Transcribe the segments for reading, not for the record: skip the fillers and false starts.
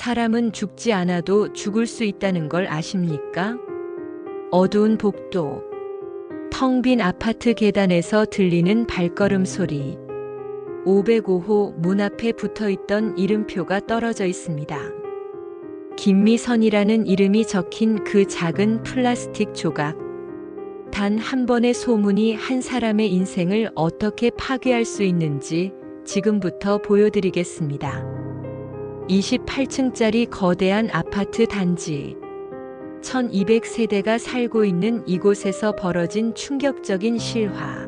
사람은 죽지 않아도 죽을 수 있다는 걸 아십니까? 어두운 복도, 텅 빈 아파트 계단에서 들리는 발걸음 소리. 505호 문 앞에 붙어있던 이름표가 떨어져 있습니다. 김미선이라는 이름이 적힌 그 작은 플라스틱 조각. 단 한 번의 소문이 한 사람의 인생을 어떻게 파괴할 수 있는지 지금부터 보여드리겠습니다. 28층짜리 거대한 아파트 단지. 1200세대가 살고 있는 이곳에서 벌어진 충격적인 실화.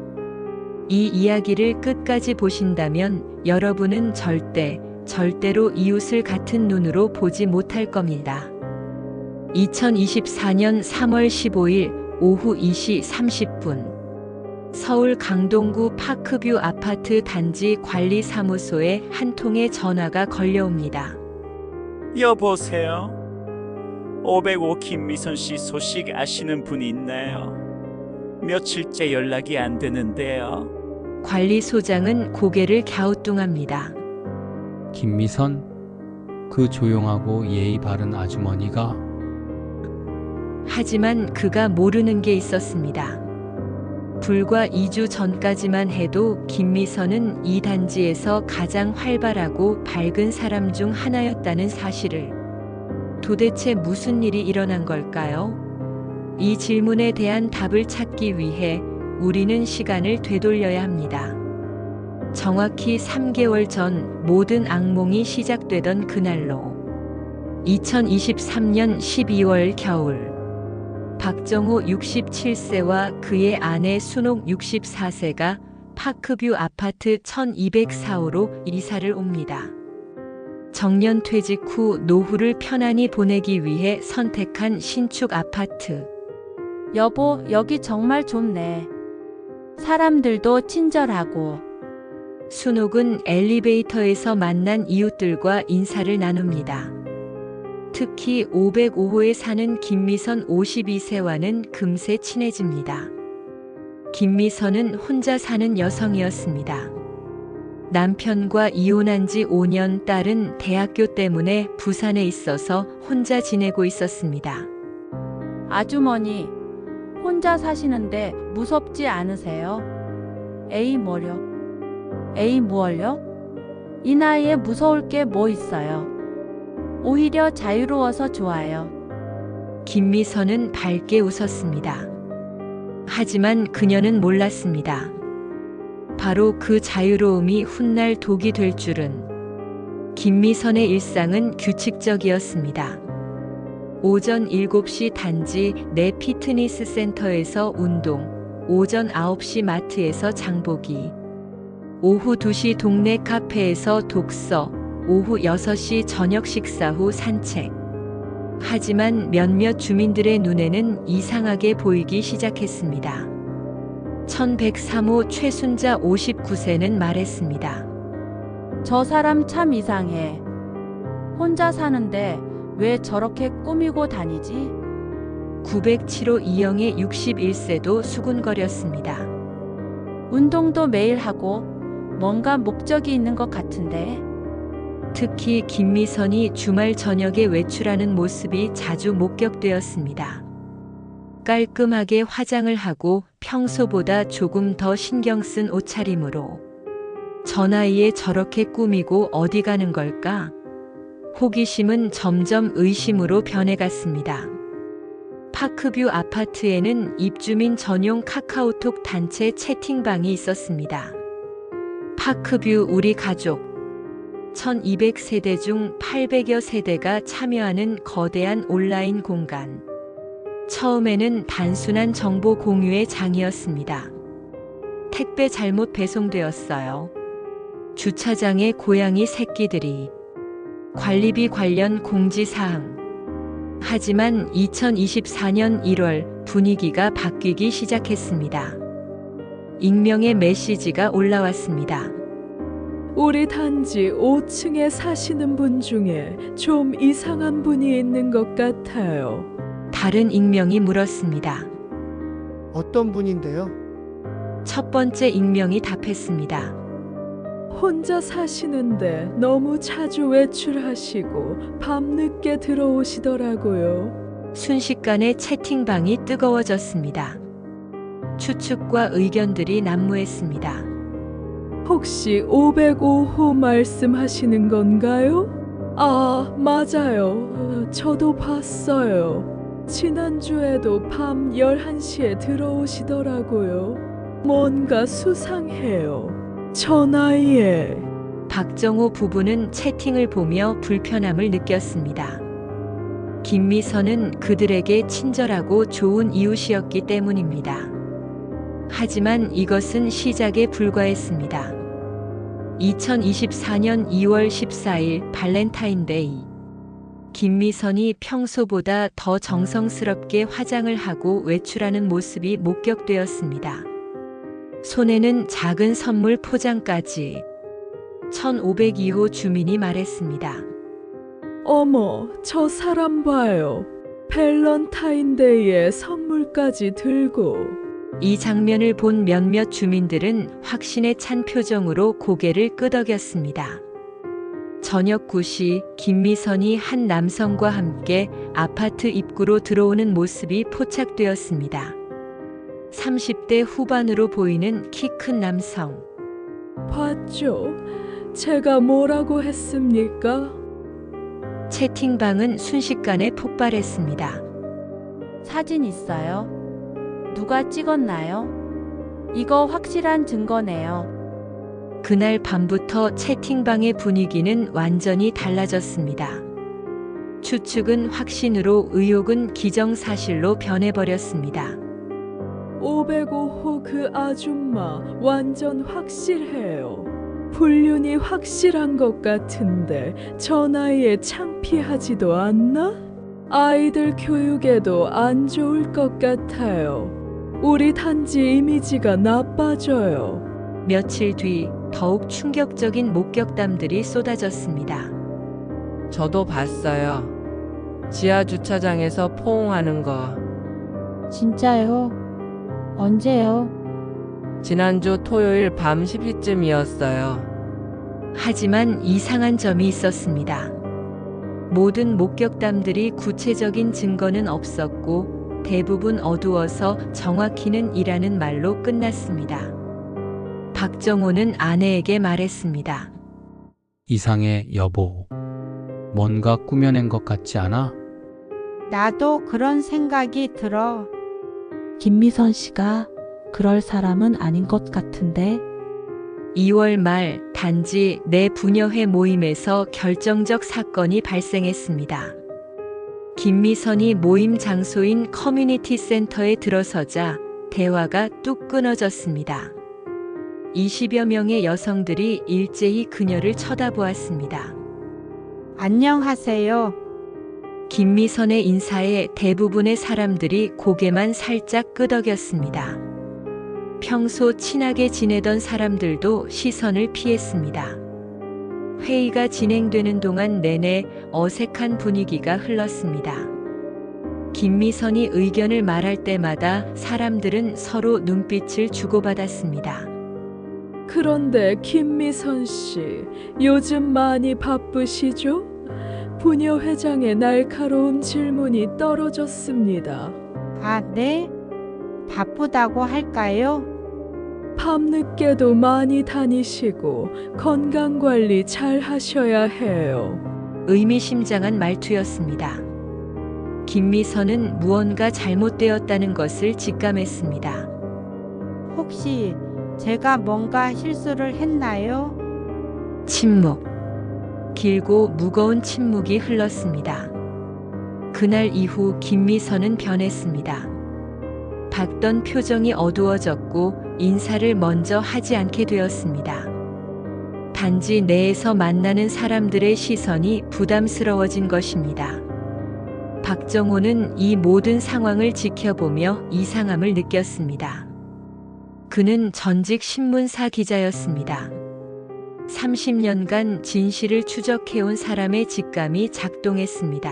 이 이야기를 끝까지 보신다면 여러분은 절대로 이웃을 같은 눈으로 보지 못할 겁니다. 2024년 3월 15일 오후 2시 30분 서울 강동구 파크뷰 아파트 단지 관리사무소에 한 통의 전화가 걸려옵니다. 여보세요? 505 김미선 씨 소식 아시는 분이 있나요? 며칠째 연락이 안 되는데요. 관리소장은 고개를 갸우뚱합니다. 김미선? 그 조용하고 예의 바른 아주머니가 하지만 그가 모르는 게 있었습니다. 불과 2주 전까지만 해도 김미선은 이 단지에서 가장 활발하고 밝은 사람 중 하나였다는 사실을. 도대체 무슨 일이 일어난 걸까요? 이 질문에 대한 답을 찾기 위해 우리는 시간을 되돌려야 합니다. 정확히 3개월 전 모든 악몽이 시작되던 그날로. 2023년 12월 겨울. 박정호 67세와 그의 아내 순옥 64세가 파크뷰 아파트 1204호로 이사를 옵니다. 정년 퇴직 후 노후를 편안히 보내기 위해 선택한 신축 아파트. 여보, 여기 정말 좋네. 사람들도 친절하고. 순옥은 엘리베이터에서 만난 이웃들과 인사를 나눕니다. 특히 505호에 사는 김미선 52세와는 금세 친해집니다. 김미선은 혼자 사는 여성이었습니다. 남편과 이혼한 지 5년, 딸은 대학교 때문에 부산에 있어서 혼자 지내고 있었습니다. 아주머니, 혼자 사시는데 무섭지 않으세요? 에이 뭐려? 에이 무얼려? 이 나이에 무서울 게 뭐 있어요? 오히려 자유로워서 좋아요. 김미선은 밝게 웃었습니다. 하지만 그녀는 몰랐습니다. 바로 그 자유로움이 훗날 독이 될 줄은. 김미선의 일상은 규칙적이었습니다. 오전 7시 단지 내 피트니스 센터에서 운동, 오전 9시 마트에서 장보기, 오후 2시 동네 카페에서 독서, 오후 6시 저녁 식사 후 산책. 하지만 몇몇 주민들의 눈에는 이상하게 보이기 시작했습니다. 1103호 최순자 59세는 말했습니다. 저 사람 참 이상해. 혼자 사는데 왜 저렇게 꾸미고 다니지? 907호 이영애 61세도 수군거렸습니다. 운동도 매일 하고 뭔가 목적이 있는 것 같은데. 특히 김미선이 주말 저녁에 외출하는 모습이 자주 목격되었습니다. 깔끔하게 화장을 하고 평소보다 조금 더 신경 쓴 옷차림으로. 저 나이에 저렇게 꾸미고 어디 가는 걸까? 호기심은 점점 의심으로 변해갔습니다. 파크뷰 아파트에는 입주민 전용 카카오톡 단체 채팅방이 있었습니다. 파크뷰 우리 가족. 1200세대 중 800여 세대가 참여하는 거대한 온라인 공간. 처음에는 단순한 정보 공유의 장이었습니다. 택배 잘못 배송되었어요. 주차장에 고양이 새끼들이. 관리비 관련 공지사항. 하지만 2024년 1월 분위기가 바뀌기 시작했습니다. 익명의 메시지가 올라왔습니다. 우리 단지 5층에 사시는 분 중에 좀 이상한 분이 있는 것 같아요. 다른 익명이 물었습니다. 어떤 분인데요? 첫 번째 익명이 답했습니다. 혼자 사시는데 너무 자주 외출하시고 밤늦게 들어오시더라고요. 순식간에 채팅방이 뜨거워졌습니다. 추측과 의견들이 난무했습니다. 혹시 505호 말씀하시는 건가요? 아, 맞아요. 저도 봤어요. 지난주에도 밤 11시에 들어오시더라고요. 뭔가 수상해요. 저 나이에. 박정호 부부는 채팅을 보며 불편함을 느꼈습니다. 김미선은 그들에게 친절하고 좋은 이웃이었기 때문입니다. 하지만 이것은 시작에 불과했습니다. 2024년 2월 14일 발렌타인데이. 김미선이 평소보다 더 정성스럽게 화장을 하고 외출하는 모습이 목격되었습니다. 손에는 작은 선물 포장까지. 1502호 주민이 말했습니다. 어머, 저 사람 봐요. 발렌타인데이에 선물까지 들고. 이 장면을 본 몇몇 주민들은 확신에 찬 표정으로 고개를 끄덕였습니다. 저녁 9시 김미선이 한 남성과 함께 아파트 입구로 들어오는 모습이 포착되었습니다. 30대 후반으로 보이는 키 큰 남성. 봤죠? 제가 뭐라고 했습니까? 채팅방은 순식간에 폭발했습니다. 사진 있어요? 누가 찍었나요? 이거 확실한 증거네요. 그날 밤부터 채팅방의 분위기는 완전히 달라졌습니다. 추측은 확신으로, 의혹은 기정사실로 변해버렸습니다. 505호 그 아줌마 완전 확실해요. 불륜이 확실한 것 같은데 저 나이에 창피하지도 않나? 아이들 교육에도 안 좋을 것 같아요. 우리 단지 이미지가 나빠져요. 며칠 뒤 더욱 충격적인 목격담들이 쏟아졌습니다. 저도 봤어요. 지하 주차장에서 포옹하는 거. 진짜요? 언제요? 지난주 토요일 밤 10시쯤이었어요. 하지만 이상한 점이 있었습니다. 모든 목격담들이 구체적인 증거는 없었고 대부분 어두워서 정확히는 이라는 말로 끝났습니다. 박정호는 아내에게 말했습니다. 이상해, 여보. 뭔가 꾸며낸 것 같지 않아? 나도 그런 생각이 들어. 김미선 씨가 그럴 사람은 아닌 것 같은데. 2월 말 단지 내 부녀회 모임에서 결정적 사건이 발생했습니다. 김미선이 모임 장소인 커뮤니티 센터에 들어서자 대화가 뚝 끊어졌습니다. 20여 명의 여성들이 일제히 그녀를 쳐다보았습니다. 안녕하세요. 김미선의 인사에 대부분의 사람들이 고개만 살짝 끄덕였습니다. 평소 친하게 지내던 사람들도 시선을 피했습니다. 회의가 진행되는 동안 내내 어색한 분위기가 흘렀습니다. 김미선이 의견을 말할 때마다 사람들은 서로 눈빛을 주고받았습니다. 그런데 김미선 씨, 요즘 많이 바쁘시죠? 부녀 회장의 날카로운 질문이 떨어졌습니다. 아, 네? 바쁘다고 할까요? 밤늦게도 많이 다니시고 건강관리 잘 하셔야 해요. 의미심장한 말투였습니다. 김미선은 무언가 잘못되었다는 것을 직감했습니다. 혹시 제가 뭔가 실수를 했나요? 침묵. 길고 무거운 침묵이 흘렀습니다. 그날 이후 김미선은 변했습니다. 밝던 표정이 어두워졌고 인사를 먼저 하지 않게 되었습니다. 단지 내에서 만나는 사람들의 시선이 부담스러워진 것입니다. 박정호는 이 모든 상황을 지켜보며 이상함을 느꼈습니다. 그는 전직 신문사 기자였습니다. 30년간 진실을 추적해온 사람의 직감이 작동했습니다.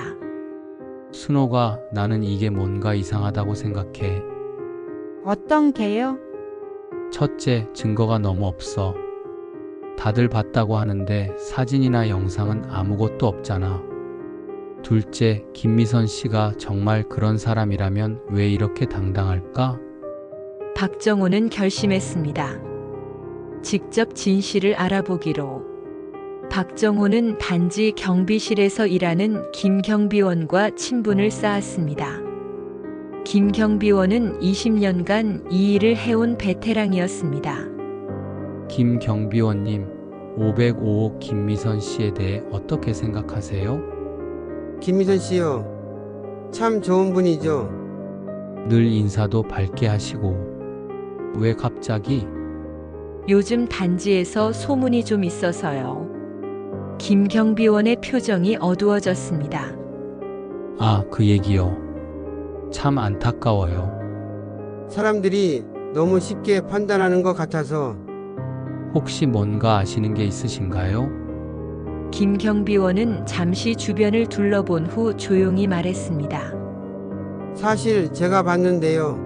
순호가 나는 이게 뭔가 이상하다고 생각해. 어떤 게요? 첫째, 증거가 너무 없어. 다들 봤다고 하는데 사진이나 영상은 아무것도 없잖아. 둘째, 김미선 씨가 정말 그런 사람이라면 왜 이렇게 당당할까? 박정호는 결심했습니다. 직접 진실을 알아보기로. 박정호는 단지 경비실에서 일하는 김경비원과 친분을 쌓았습니다. 김경비원은 20년간 이 일을 해온 베테랑이었습니다. 김 경비원님, 505호 김미선 씨에 대해 어떻게 생각하세요? 김미선 씨요. 참 좋은 분이죠. 늘 인사도 밝게 하시고. 왜 갑자기? 요즘 단지에서 소문이 좀 있어서요. 김경비원의 표정이 어두워졌습니다. 아, 그 얘기요. 참 안타까워요. 사람들이 너무 쉽게 판단하는 것 같아서. 혹시 뭔가 아시는 게 있으신가요? 김경비원은 잠시 주변을 둘러본 후 조용히 말했습니다. 사실 제가 봤는데요.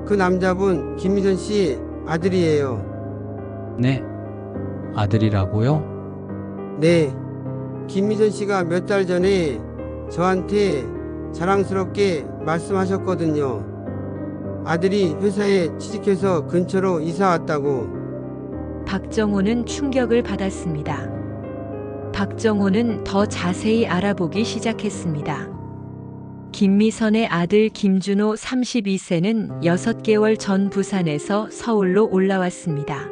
그 남자분 김미선 씨 아들이에요. 네. 아들이라고요? 네. 김미선 씨가 몇 달 전에 저한테 자랑스럽게 말씀하셨거든요. 아들이 회사에 취직해서 근처로 이사 왔다고. 박정호는 충격을 받았습니다. 박정호는 더 자세히 알아보기 시작했습니다. 김미선의 아들 김준호 32세는 6개월 전 부산에서 서울로 올라왔습니다.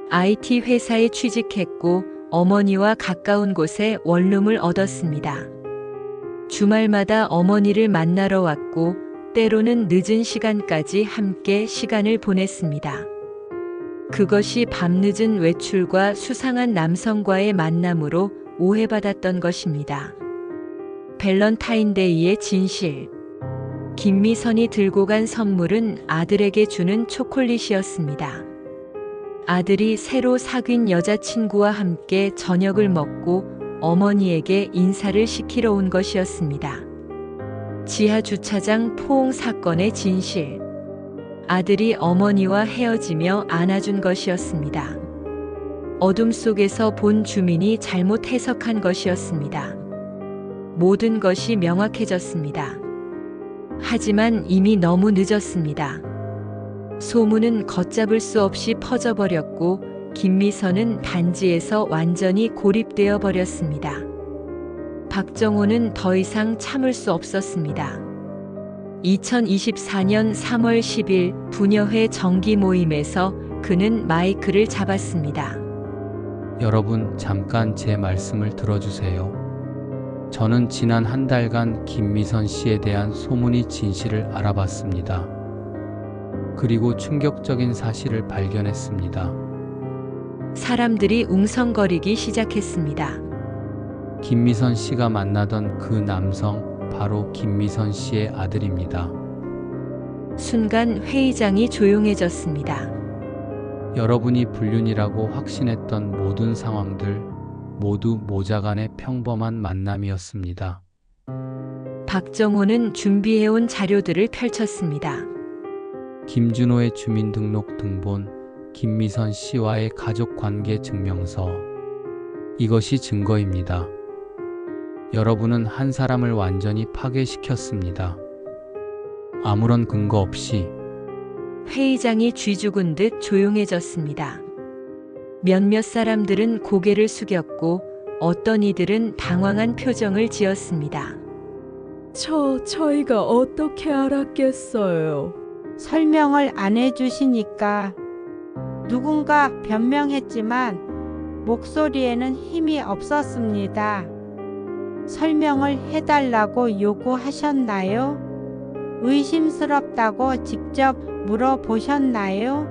IT 회사에 취직했고 어머니와 가까운 곳에 원룸을 얻었습니다. 주말마다 어머니를 만나러 왔고 때로는 늦은 시간까지 함께 시간을 보냈습니다. 그것이 밤늦은 외출과 수상한 남성과의 만남으로 오해받았던 것입니다. 밸런타인데이의 진실. 김미선이 들고 간 선물은 아들에게 주는 초콜릿이었습니다. 아들이 새로 사귄 여자친구와 함께 저녁을 먹고 어머니에게 인사를 시키러 온 것이었습니다. 지하 주차장 포옹 사건의 진실. 아들이 어머니와 헤어지며 안아준 것이었습니다. 어둠 속에서 본 주민이 잘못 해석한 것이었습니다. 모든 것이 명확해졌습니다. 하지만 이미 너무 늦었습니다. 소문은 걷잡을 수 없이 퍼져버렸고 김미선은 단지에서 완전히 고립되어 버렸습니다. 박정호는 더 이상 참을 수 없었습니다. 2024년 3월 10일 부녀회 정기 모임에서 그는 마이크를 잡았습니다. 여러분, 잠깐 제 말씀을 들어주세요. 저는 지난 한 달간 김미선 씨에 대한 소문이 진실을 알아봤습니다. 그리고 충격적인 사실을 발견했습니다. 사람들이 웅성거리기 시작했습니다. 김미선 씨가 만나던 그 남성, 바로 김미선 씨의 아들입니다. 순간 회의장이 조용해졌습니다. 여러분이 불륜이라고 확신했던 모든 상황들 모두 모자간의 평범한 만남이었습니다. 박정호는 준비해온 자료들을 펼쳤습니다. 김준호의 주민등록 등본, 김미선 씨와의 가족관계 증명서. 이것이 증거입니다. 여러분은 한 사람을 완전히 파괴시켰습니다. 아무런 근거 없이. 회의장이 쥐죽은 듯 조용해졌습니다. 몇몇 사람들은 고개를 숙였고 어떤 이들은 당황한 표정을 지었습니다. 저희가 어떻게 알았겠어요? 설명을 안 해주시니까. 누군가 변명했지만 목소리에는 힘이 없었습니다. 설명을 해달라고 요구하셨나요? 의심스럽다고 직접 물어보셨나요?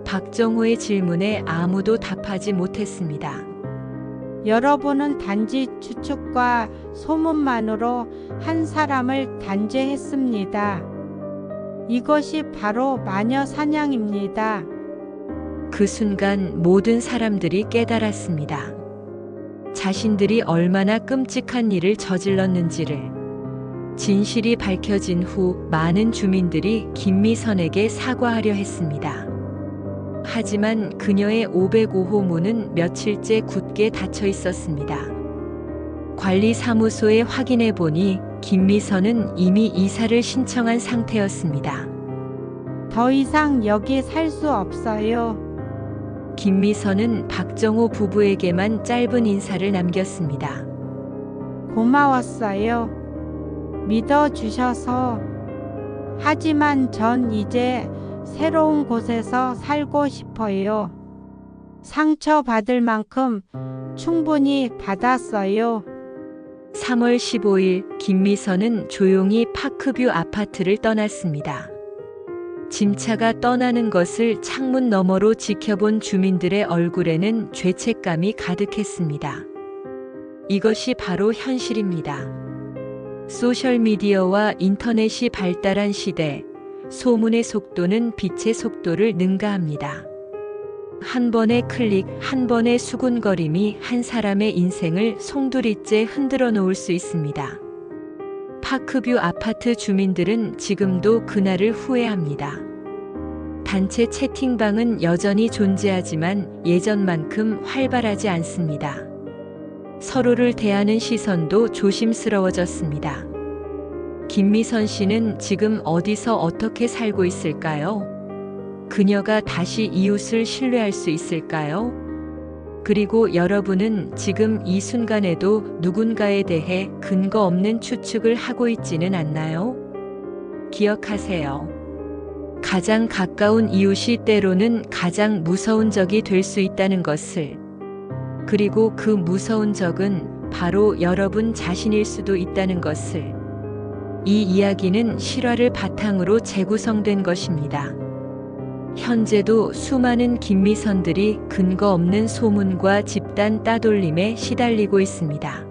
박정호의 질문에 아무도 답하지 못했습니다. 여러분은 단지 추측과 소문만으로 한 사람을 단죄했습니다. 이것이 바로 마녀 사냥입니다. 그 순간 모든 사람들이 깨달았습니다. 자신들이 얼마나 끔찍한 일을 저질렀는지를. 진실이 밝혀진 후 많은 주민들이 김미선에게 사과하려 했습니다. 하지만 그녀의 505호 문은 며칠째 굳게 닫혀 있었습니다. 관리사무소에 확인해 보니 김미선은 이미 이사를 신청한 상태였습니다. 더 이상 여기 살 수 없어요. 김미선은 박정호 부부에게만 짧은 인사를 남겼습니다. 고마웠어요. 믿어주셔서. 하지만 전 이제 새로운 곳에서 살고 싶어요. 상처받을 만큼 충분히 받았어요. 3월 15일 김미선은 조용히 파크뷰 아파트를 떠났습니다. 짐차가 떠나는 것을 창문 너머로 지켜본 주민들의 얼굴에는 죄책감이 가득했습니다. 이것이 바로 현실입니다. 소셜미디어와 인터넷이 발달한 시대, 소문의 속도는 빛의 속도를 능가합니다. 한 번의 클릭, 한 번의 수군거림이 한 사람의 인생을 송두리째 흔들어 놓을 수 있습니다. 파크뷰 아파트 주민들은 지금도 그날을 후회합니다. 단체 채팅방은 여전히 존재하지만 예전만큼 활발하지 않습니다. 서로를 대하는 시선도 조심스러워졌습니다. 김미선 씨는 지금 어디서 어떻게 살고 있을까요? 그녀가 다시 이웃을 신뢰할 수 있을까요? 그리고 여러분은 지금 이 순간에도 누군가에 대해 근거 없는 추측을 하고 있지는 않나요? 기억하세요. 가장 가까운 이웃이 때로는 가장 무서운 적이 될 수 있다는 것을. 그리고 그 무서운 적은 바로 여러분 자신일 수도 있다는 것을. 이 이야기는 실화를 바탕으로 재구성된 것입니다. 현재도 수많은 김미선들이 근거 없는 소문과 집단 따돌림에 시달리고 있습니다.